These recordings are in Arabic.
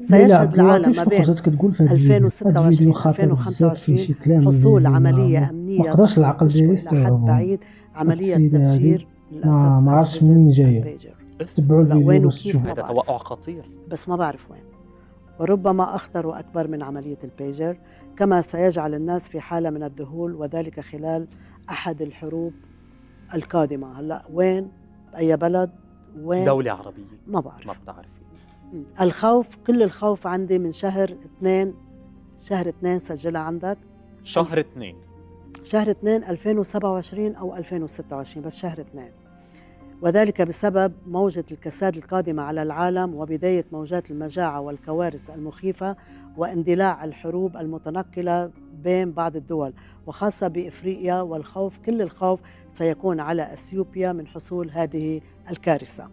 سيشهد العالم ما فقط بين كتقول في هذا الفيديو. هذا الفيديو 2026 خطير بزاف، فيه 2025 شي كلام حصول اللي عملية ما أمنية قدرش ضخمة العقل ديالي تشبه إلى حد يستوعبهم. بعيد هاد عملية السيدة هادي تفجير للأسف ما عرفتش أجهزة منين جاية. البيجر. تبعوا هلا الفيديو وين باش وكيف ما تشوفوا. هذا بعرف، توقع خطير. بس ما بعرف وين. وربما أخطر وأكبر من عملية البيجر، كما سيجعل الناس في حالة من الذهول، وذلك خلال أحد الحروب القادمة. هلا وين؟ بأي بلد؟ وين؟ دولة عربية ما بعرف. ما بتعرفي. الخوف، كل الخوف عندي من شهر 2. شهر 2 سجلها عندك. شهر 2 شهر 2 2027 أو 2026، بس شهر 2. وذلك بسبب موجة الكساد القادمة على العالم، وبداية موجات المجاعة والكوارث المخيفة، واندلاع الحروب المتنقلة بين بعض الدول وخاصة بإفريقيا. والخوف، كل الخوف سيكون على أثيوبيا من حصول هذه الكارثة.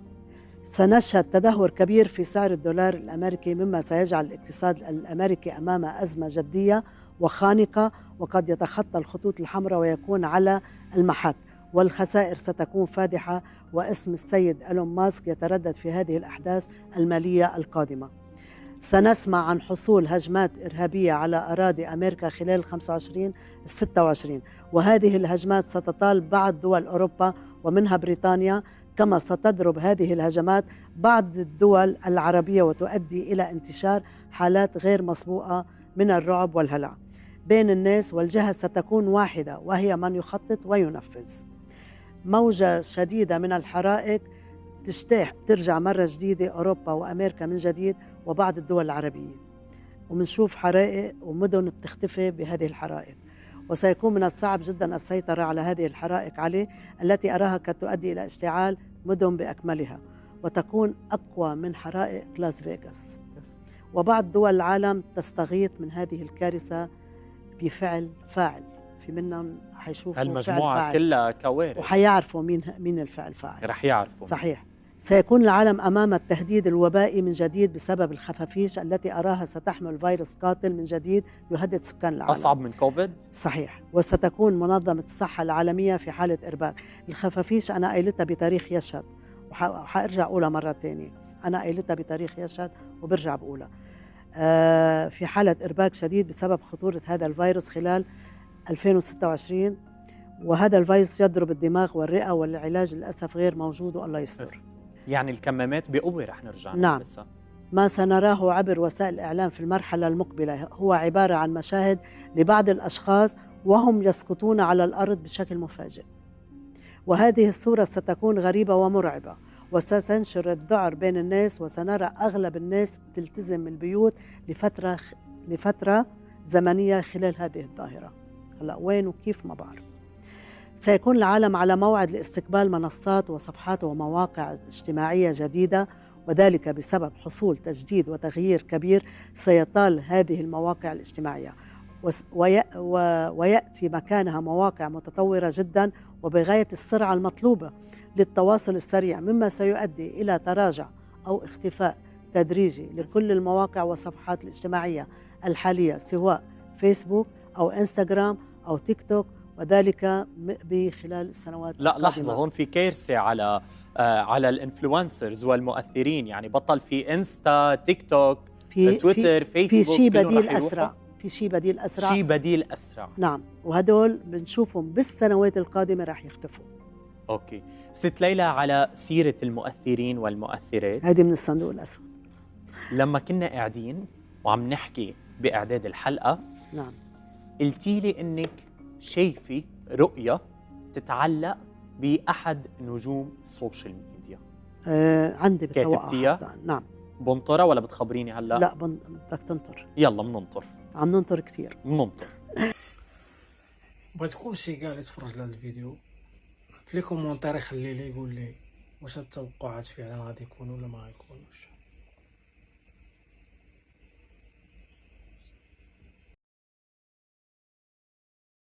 سنشهد تدهور كبير في سعر الدولار الأمريكي، مما سيجعل الاقتصاد الأمريكي أمام أزمة جدية وخانقة، وقد يتخطى الخطوط الحمراء ويكون على المحك، والخسائر ستكون فادحة. واسم السيد إيلون ماسك يتردد في هذه الأحداث المالية القادمة. سنسمع عن حصول هجمات إرهابية على أراضي أمريكا خلال 25-26، وهذه الهجمات ستطال بعض دول أوروبا ومنها بريطانيا، كما ستضرب هذه الهجمات بعض الدول العربية وتؤدي إلى انتشار حالات غير مسبوقة من الرعب والهلع بين الناس، والجهة ستكون واحدة، وهي من يخطط وينفذ. موجة شديدة من الحرائق تجتاح ترجع مرة جديدة أوروبا وأمريكا من جديد وبعض الدول العربية، ومنشوف حرائق ومدن بتختفي بهذه الحرائق، وسيكون من الصعب جدا السيطرة على هذه الحرائق عليه، التي أراها قد تؤدي إلى اشتعال مدن بأكملها، وتكون أقوى من حرائق لاس فيغاس. وبعض دول العالم تستغيث من هذه الكارثة بفعل فاعل، في منهم حيشوفوا هالمجموعة فعل فاعل كلها كوارث، وحيعرفوا مين الفعل فاعل. رح يعرفوا. صحيح. سيكون العالم أمام التهديد الوبائي من جديد بسبب الخفافيش التي أراها ستحمل فيروس قاتل من جديد يهدد سكان العالم. أصعب من كوفيد؟ صحيح. وستكون منظمة الصحة العالمية في حالة إرباك. الخفافيش أنا قايلتها بتاريخ يشهد، وحأرجع أقولها مرة تانية. أنا قايلتها بتاريخ يشهد وبرجع بقولها. في حالة إرباك شديد بسبب خطورة هذا الفيروس خلال 2026، وهذا الفيروس يضرب الدماغ والرئة، والعلاج للأسف غير موجود والله يستر. يعني الكمامات بقوة رح نرجع نعم. نلبسها. ما سنراه عبر وسائل الإعلام في المرحلة المقبلة هو عبارة عن مشاهد لبعض الأشخاص وهم يسقطون على الأرض بشكل مفاجئ، وهذه الصورة ستكون غريبة ومرعبة، وستنشر الذعر بين الناس، وسنرى أغلب الناس تلتزم البيوت لفترة زمنية خلال هذه الظاهرة. هلأ وين وكيف ما بعرف. سيكون العالم على موعد لاستقبال منصات وصفحات ومواقع اجتماعية جديدة، وذلك بسبب حصول تجديد وتغيير كبير سيطال هذه المواقع الاجتماعية، ويأتي مكانها مواقع متطورة جدا وبغاية السرعة المطلوبة للتواصل السريع، مما سيؤدي إلى تراجع أو اختفاء تدريجي لكل المواقع والصفحات الاجتماعية الحالية، سواء فيسبوك أو إنستغرام أو تيك توك، وذلك بخلال السنوات لا القادمة. لحظة، هون في كارثة على الانفلونسرز والمؤثرين، يعني بطل في انستا، تيك توك، تويتر، فيسبوك، في شيء بديل أسرع. في شيء بديل أسرع. شيء بديل أسرع. نعم، وهدول بنشوفهم بالسنوات القادمة راح يختفوا. أوكي. ست ليلى، على سيرة المؤثرين والمؤثرات، هذه من الصندوق الأسود. لما كنا قاعدين وعم نحكي بإعداد الحلقة، نعم، قلتي لي إنك شايفة رؤية تتعلق بأحد نجوم السوشيال ميديا. عندي بالتوقع. كاتبتيها؟ نعم. بنطرة ولا بتخبريني هلا؟ لا بدك تنطر. يلا بننطر. عم ننطر كثير. بننطر. بغيتكم شي قاعد يتفرج لهذا الفيديو في لي كومونتير يخلي لي يقول لي واش التوقعات فعلا غادي يكونوا ولا ما غيكونوش.